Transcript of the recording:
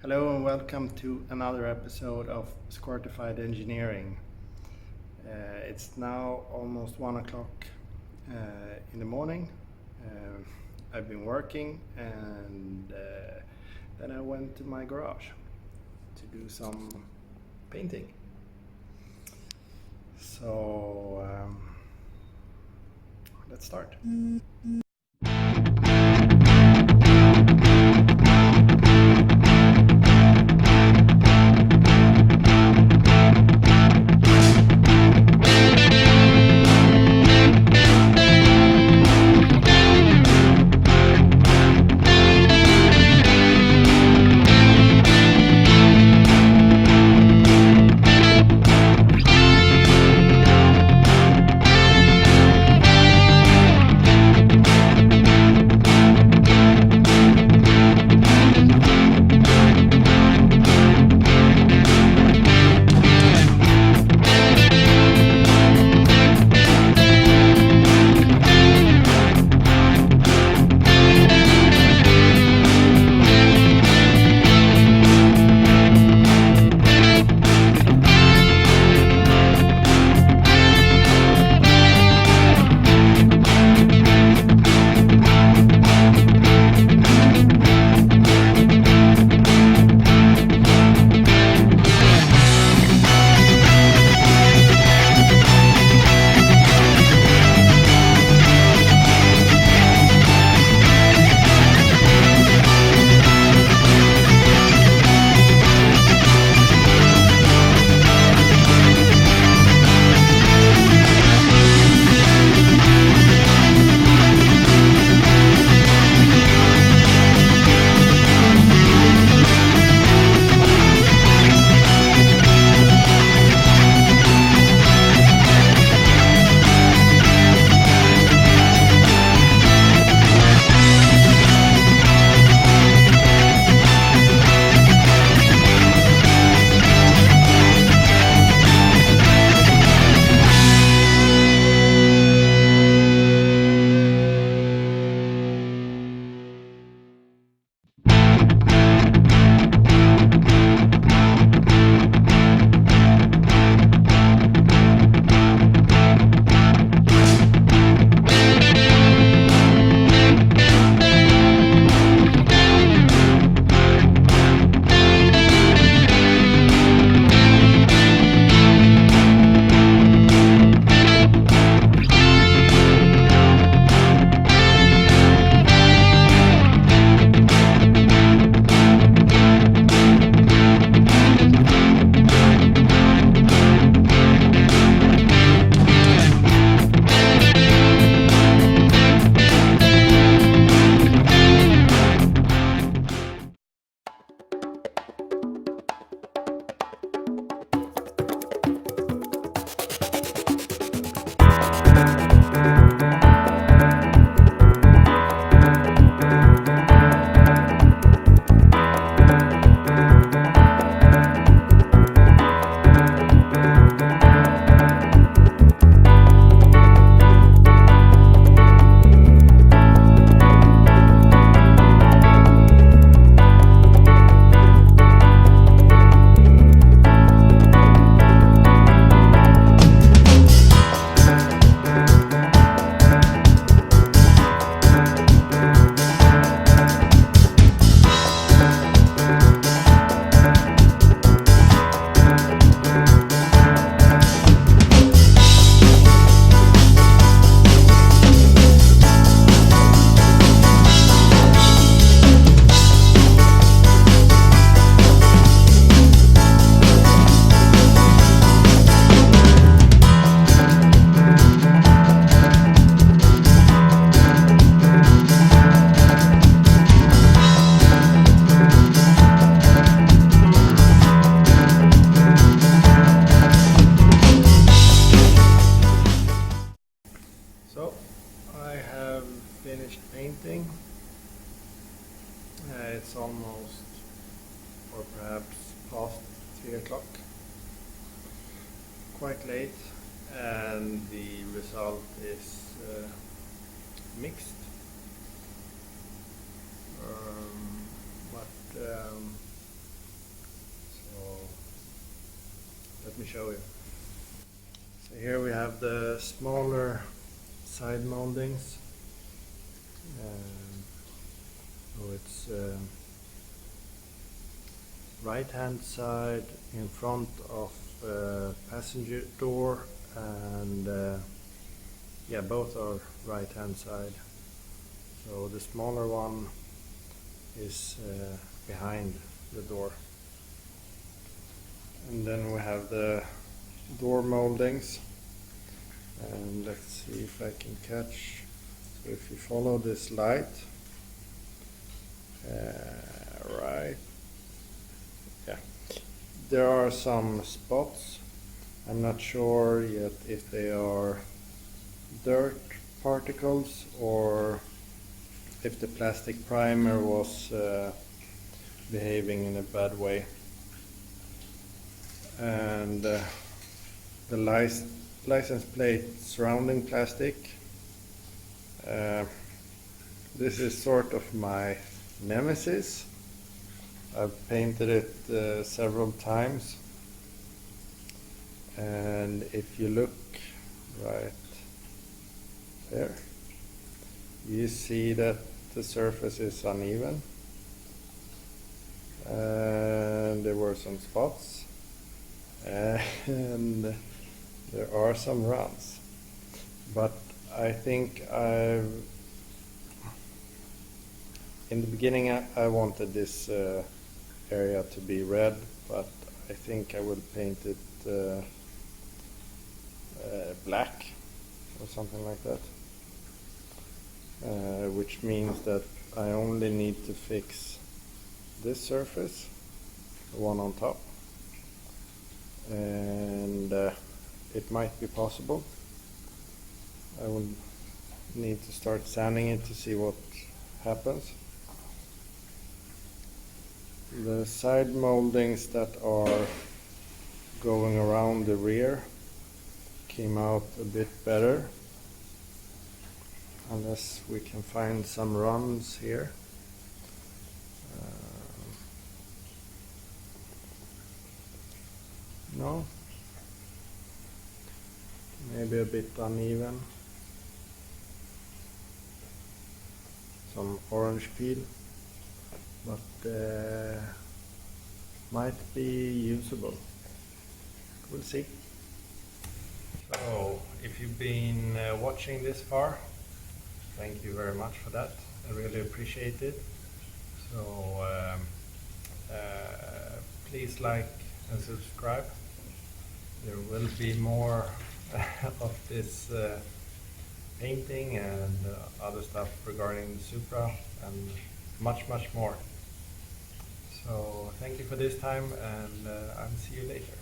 Hello and welcome to another episode of Squirtified Engineering. It's now almost 1 o'clock in the morning. I've been working and then I went to my garage to do some painting. So let's start. Painting. It's almost, or perhaps past 3 o'clock, quite late, and the result is mixed. But me show you. So here we have the smaller side moldings. So it's right hand side in front of passenger door, and yeah, both are right hand side. So the smaller one is behind the door. And then we have the door moldings, and let's see if I can catch. So if you follow this light, right, yeah, there are some spots. I'm not sure yet if they are dirt particles or if the plastic primer was behaving in a bad way. And the license plate surrounding plastic, this is sort of my nemesis. I've painted it several times, and if you look right there, you see that the surface is uneven, and there were some spots, and there are some runs. But I think in the beginning I wanted this area to be red, but I think I will paint it black or something like that, which means that I only need to fix this surface, the one on top, and it might be possible. I will need to start sanding it to see what happens. The side moldings that are going around the rear came out a bit better, unless we can find some runs here. No, maybe a bit uneven, some orange peel, but might be usable. We'll see. So, if you've been watching this far, thank you very much for that. I really appreciate it. So, please like and subscribe. There will be more of this painting and other stuff regarding Supra, and much more. So thank you for this time, and I'll see you later.